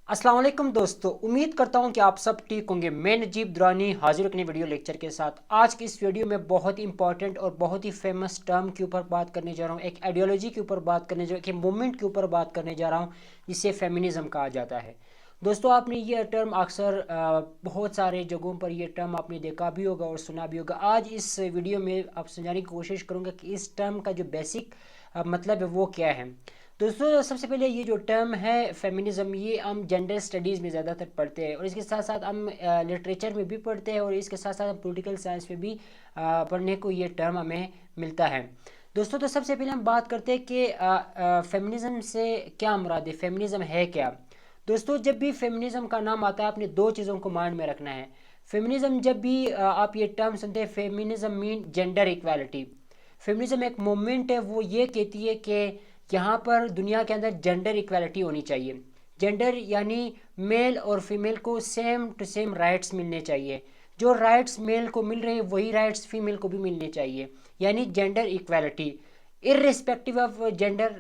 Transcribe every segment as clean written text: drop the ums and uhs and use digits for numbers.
अस्सलाम वालेकुम दोस्तों, उम्मीद करता हूं कि आप सब ठीक होंगे। मैं नजीब दुरानी हाजिर एक नई वीडियो लेक्चर के साथ। आज की इस वीडियो में बहुत ही इंपॉर्टेंट और बहुत ही फेमस टर्म के ऊपर बात करने जा रहा हूं, एक आइडियोलॉजी के ऊपर बात करने जा रहा हूं, एक मूवमेंट के ऊपर बात करने जा रहा हूं जिसे फेमिनिज्म कहा जाता है। दोस्तों, आपने ये टर्म अक्सर बहुत सारे जगहों पर ये टर्म आपने देखा भी होगा और सुना भी होगा। आज इस वीडियो में आप समझाने की कोशिश करूँगा कि इस टर्म का जो बेसिक मतलब है वो क्या है। दोस्तों, सबसे पहले ये जो टर्म है फेमिनिज्म, ये हम जेंडर स्टडीज़ में ज़्यादातर पढ़ते हैं और इसके साथ साथ हम लिटरेचर में भी पढ़ते हैं और इसके साथ साथ हम पॉलिटिकल साइंस में भी पढ़ने को ये टर्म हमें मिलता है। दोस्तों, तो सबसे पहले हम बात करते हैं कि फेमिनिज्म से क्या मुराद है, फेमिनिज्म है क्या। दोस्तों, जब भी फेमिनिज्म का नाम आता है आपने दो चीज़ों को माइंड में रखना है। फेमिनिज्म, जब भी आप ये टर्म सुनते हैं, feminism mean gender equality. Feminism एक मूवमेंट है, वो ये कहती है कि यहाँ पर दुनिया के अंदर जेंडर इक्वालिटी होनी चाहिए। जेंडर यानी मेल और फीमेल को सेम टू सेम राइट्स मिलने चाहिए। जो राइट्स मेल को मिल रहे हैं वही राइट्स फीमेल को भी मिलने चाहिए, यानी gender equality. Irrespective of gender,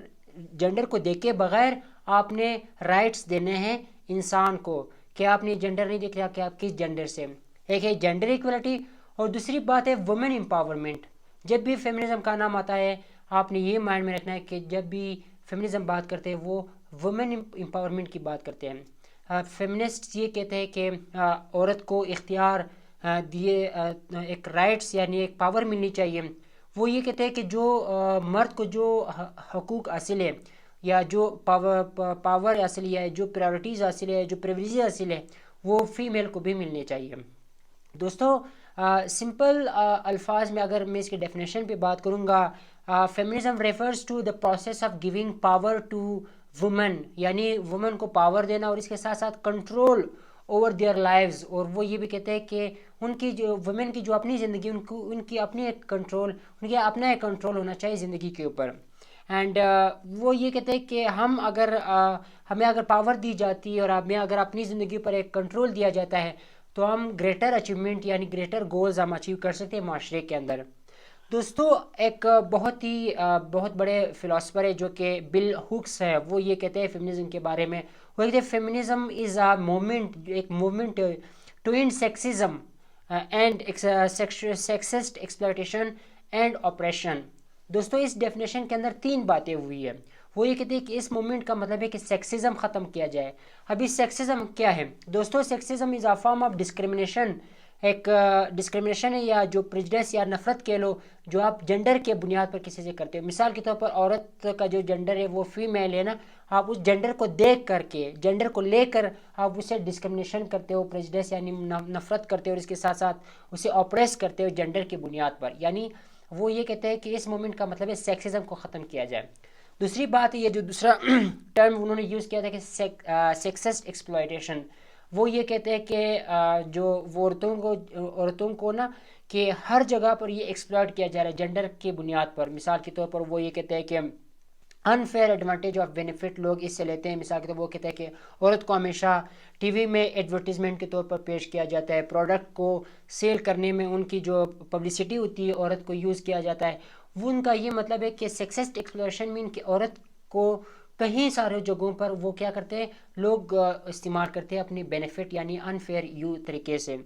gender को देखे बगैर आपने राइट्स देने हैं इंसान को, कि आपने जेंडर नहीं देख रहा कि आप किस जेंडर से। एक है जेंडर इक्वलिटी और दूसरी बात है वुमेन एम्पावरमेंट। जब भी फेमिनिज्म का नाम आता है आपने ये माइंड में रखना है कि जब भी फेमिनिज्म बात करते हैं वो वुमेन एम्पावरमेंट की बात करते हैं। फेमिनिस्ट ये कहते हैं कि औरत को इख्तियार दिए एक राइट्स यानी एक पावर मिलनी चाहिए। वो ये कहते हैं कि जो मर्द को जो हकूक़ हासिल है या जो पावर हासिल है, जो प्रायोरिटीज़ हासिल है, जो प्रिविलेज हासिल है, वो फीमेल को भी मिलने चाहिए। दोस्तों, सिंपल अल्फाज में अगर मैं इसके डेफिनेशन पे बात करूँगा, feminism refers to the process of giving power to women, यानी वुमेन को पावर देना और इसके साथ साथ कंट्रोल ओवर देयर लाइव्स। और वो ये भी कहते हैं कि उनकी जो वुमेन की जो अपनी ज़िंदगी, उनको उनकी अपनी एक कंट्रोल, उनकी अपना एक कंट्रोल होना चाहिए ज़िंदगी के ऊपर। एंड वो ये कहते हैं कि हम अगर हमें अगर पावर दी जाती है और हमें अगर अपनी ज़िंदगी पर एक कंट्रोल दिया जाता है तो हम ग्रेटर अचीवमेंट यानी ग्रेटर गोल्स हम अचीव कर सकते हैं माशरे के अंदर। दोस्तों, एक बहुत बड़े फ़िलासफ़र है जो कि बिल हुक्स है। वो ये कहते हैं फेमिनिज्म के बारे में, वो कहते हैं फेमिनिज्म इज़ अ मूवमेंट, एक movement to end sexism and sexist exploitation and oppression. दोस्तों, इस डेफिनेशन के अंदर तीन बातें हुई है। वो ये कहते हैं कि इस मूवमेंट का मतलब है कि सेक्सिज्म ख़त्म किया जाए। अभी सेक्सिज्म क्या है दोस्तों? Sexism is a form of discrimination, एक डिस्क्रिमिनेशन है या जो प्रेजुडिस या नफरत कह लो, जो आप जेंडर के बुनियाद पर किसी से करते हो। मिसाल के तौर पर औरत का जो जेंडर है वो फीमेल है ना, आप उस जेंडर को देख करके, जेंडर को लेकर आप उसे डिस्क्रिमिनेशन करते हो, प्रेजुडिस यानी नफरत करते हो और इसके साथ साथ उसे ऑप्रेस करते हो जेंडर की बुनियाद पर। यानी वो ये कहते हैं कि इस मूवमेंट का मतलब है सेक्सिज्म को ख़त्म किया जाए। दूसरी बात ये जो दूसरा टर्म उन्होंने यूज़ किया था कि सेक्सिस्ट एक्सप्लॉयटेशन। वो ये कहते हैं कि जो वो औरतों को ना कि हर जगह पर ये एक्सप्लॉयट किया जा रहा है जेंडर के बुनियाद पर। मिसाल के तौर पर वो ये कहते हैं कि अनफेयर एडवांटेज ऑफ बेनिफिट लोग इससे लेते हैं। मिसाल के तौर पर वो कहते हैं कि औरत को हमेशा टीवी में एडवर्टीजमेंट के तौर पर पेश किया जाता है, प्रोडक्ट को सेल करने में उनकी जो पब्लिसिटी होती है औरत को यूज़ किया जाता है। वो उनका ये मतलब है कि सेक्सिस्ट एक्सप्लॉयटेशन मीन कि औरत को कहीं सारे जगहों पर वो क्या करते हैं, लोग इस्तेमाल करते हैं अपनी बेनिफिट यानी अनफेयर यू तरीके से।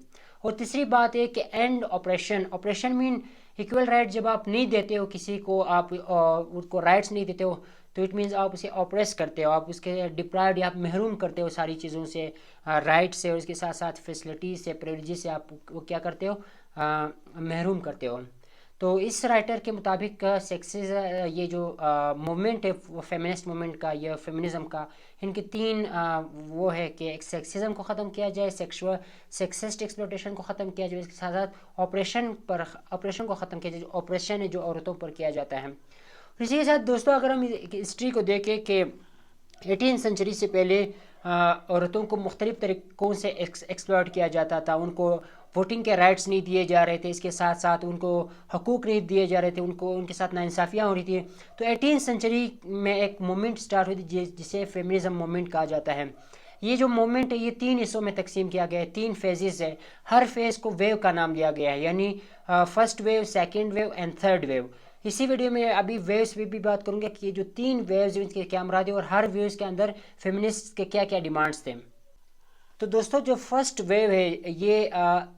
और तीसरी बात है कि and operation. Operation mean equal right जब आप नहीं देते हो किसी को, आप उसको राइट्स नहीं देते हो तो इट मीन्स आप उसे ऑपरेस करते हो, आप उसके डिप्राइव्ड या आप महरूम करते हो सारी चीज़ों से, राइट से और इसके साथ साथ फैसिलिटीज से, प्रिविलेजेस से आप वो क्या करते हो, महरूम करते हो। तो इस राइटर के मुताबिक सेक्सिज ये जो मूवमेंट है फेमिनिस्ट मूवमेंट का या फेमिनिज्म का, इनके तीन वो है कि एक सेक्सिज्म को ख़त्म किया जाए, सेक्सिस्ट एक्सप्लॉयटेशन को ख़त्म किया जाए, इसके साथ साथ ऑपरेशन को ख़त्म किया जाए, जो ऑपरेशन है जो औरतों पर किया जाता है। इसी के साथ दोस्तों, अगर हम हिस्ट्री को देखें कि 18 सेंचुरी से पहले औरतों को मुख्तलिफ़ तरीक़ों से एक्सप्लॉयट किया जाता था। उनको वोटिंग के राइट्स नहीं दिए जा रहे थे, इसके साथ साथ उनको हकूक़ नहीं दिए जा रहे थे, उनको उनके साथ नाइंसाफ़ियाँ हो रही थी। तो 18 सेंचुरी में एक मूवमेंट स्टार्ट हुई थी जिसे फेमिनिज्म मूवमेंट कहा जाता है। ये जो मूवमेंट है ये तीन हिस्सों में तकसीम किया गया है, तीन फेजेस है। हर फेज़ को वेव का नाम दिया गया है, यानी first wave, second wave and third wave. اسی ویڈیو میں ابھی ویوز پہ بھی بات کروں گا کہ یہ جو 3 ویوز ہیں اس کے کیا مراد ہے اور ہر ویوز کے اندر فیمنسٹ کے کیا کیا ڈیمانڈس تھے۔ تو دوستو جو فرسٹ ویو ہے یہ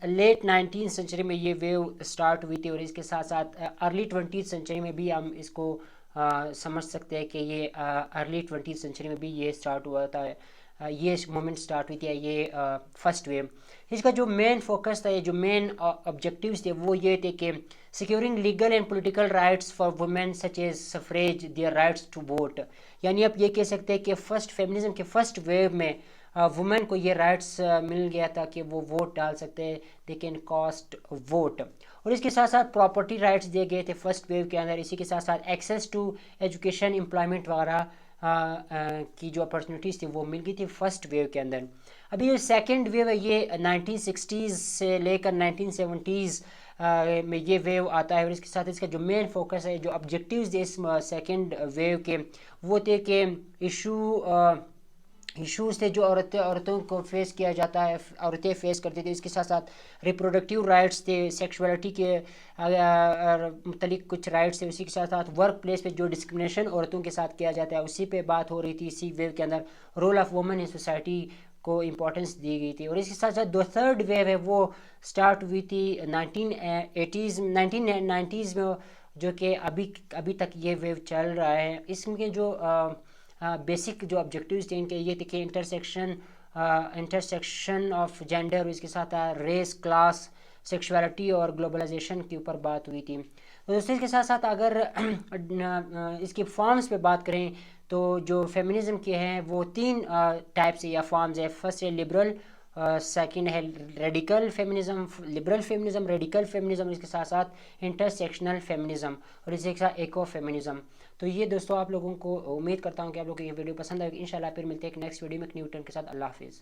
لیٹ 19 سینچری میں یہ ویو سٹارٹ ہوئی تھی، اور اس کے ساتھ ساتھ ارلی 20 سینچری میں بھی ہم اس کو سمجھ سکتے ہیں کہ یہ ارلی 20 سینچری میں بھی یہ سٹارٹ ہوا تھا، یہ مومنٹ سٹارٹ ہوئی تھی یہ فرسٹ ویو۔ اس کا جو مین فوکس تھا، یہ جو مین آبجیکٹیوز تھے وہ یہ تھے کہ securing legal and political rights for women such as suffrage their rights to vote, یعنی آپ یہ کہہ سکتے ہیں کہ فرسٹ فیمنزم کے فرسٹ ویو میں وومن کو یہ رائٹس مل گیا تھا کہ وہ ووٹ ڈال سکتے ہیں، دے کین کاسٹ ووٹ، اور اس کے ساتھ ساتھ پراپرٹی رائٹس دیے گئے تھے فرسٹ ویو کے اندر، اسی کے ساتھ ساتھ ایکسیس ٹو ایجوکیشن، امپلائمنٹ وغیرہ کی جو اپرچونیٹیز تھی وہ مل گئی تھی فرسٹ ویو کے اندر۔ ابھی یہ سیکنڈ ویو ہے، یہ 1960s سے لے کر 1970s میں یہ ویو آتا ہے، اور اس کے ساتھ اس کا جو مین فوکس ہے، جو آبجیکٹیوز تھے اس سیکنڈ ویو کے وہ تھے کہ ایشوز تھے جو عورتوں کو فیس کیا جاتا ہے، عورتیں فیس کرتی تھیں، اس کے ساتھ ساتھ ریپروڈکٹیو رائٹس تھے، سیکشولیٹی کے متعلق کچھ رائٹس تھے، اسی کے ساتھ ساتھ ورک پلیس پہ جو ڈسکرمنیشن عورتوں کے ساتھ کیا جاتا ہے اسی پہ بات ہو رہی تھی اسی ویو کے اندر، role of women in society کو امپورٹنس دی گئی تھی، اور اس کے ساتھ ساتھ جو تھرڈ ویو ہے وہ سٹارٹ ہوئی تھی 1990s میں، جو کہ ابھی تک یہ ویو چل رہا ہے۔ اس میں جو بیسک جو آبجیکٹیوز تھے ان کے یہ تھے کہ انٹرسیکشن آف جینڈر، اس کے ساتھ ریس، کلاس، سیکشوالٹی اور گلوبلائزیشن کے اوپر بات ہوئی تھی۔ دوستوں اس کے ساتھ ساتھ اگر اس کی فارمز پہ بات کریں تو جو فیمنزم کے ہیں وہ 3 ٹائپس یا فارمز ہیں۔ فرسٹ ہے لبرل، سیکنڈ ہے radical feminism, liberal feminism, radical feminism, اس کے ساتھ ساتھ انٹرسیکشنل فیمنزم، اور اس کے ساتھ ایکو فیمنزم۔ تو یہ دوستوں آپ لوگوں کو امید کرتا ہوں کہ آپ لوگوں کو یہ ویڈیو پسند آئے گی، انشاءاللہ پھر ملتے ہیں ایک نیکسٹ ویڈیو میں ایک نیو ٹرم کے ساتھ۔ اللہ حافظ۔